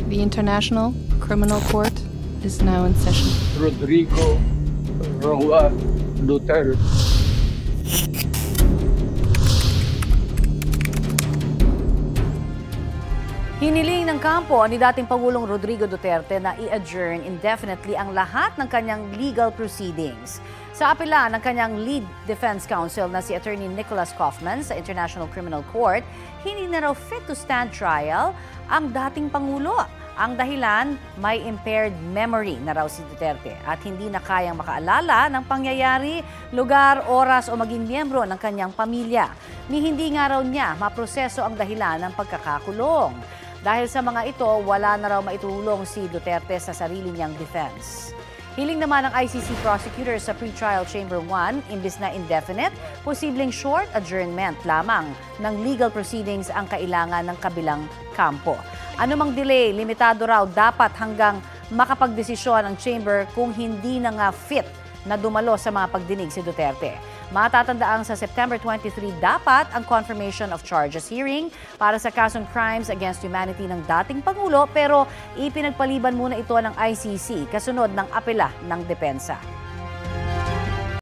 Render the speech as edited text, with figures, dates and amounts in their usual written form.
The International Criminal Court is now in session. Rodrigo Roa Duterte. Hiniling ng kampo ni dating Pangulong Rodrigo Duterte na i-adjourn indefinitely ang lahat ng kanyang legal proceedings. Sa apela ng kanyang lead defense counsel na si Attorney Nicholas Kaufman sa International Criminal Court, hindi na raw fit to stand trial ang dating Pangulo. Ang dahilan, may impaired memory na raw si Duterte at hindi na kayang makaalala ng pangyayari, lugar, oras o maging miyembro ng kanyang pamilya. Ni hindi nga raw niya maproseso ang dahilan ng pagkakakulong. Dahil sa mga ito, wala na raw maitulong si Duterte sa sarili niyang defense. Hiling naman ng ICC prosecutor sa pretrial chamber 1, imbis na indefinite, posibleng short adjournment lamang ng legal proceedings ang kailangan ng kabilang kampo. Anumang delay, limitado raw dapat hanggang makapagdesisyon ang chamber kung hindi na nga fit na dumalo sa mga pagdinig si Duterte. Matatandaang sa September 23 dapat ang confirmation of charges hearing para sa kasong crimes against humanity ng dating Pangulo pero ipinagpaliban muna ito ng ICC kasunod ng apela ng depensa.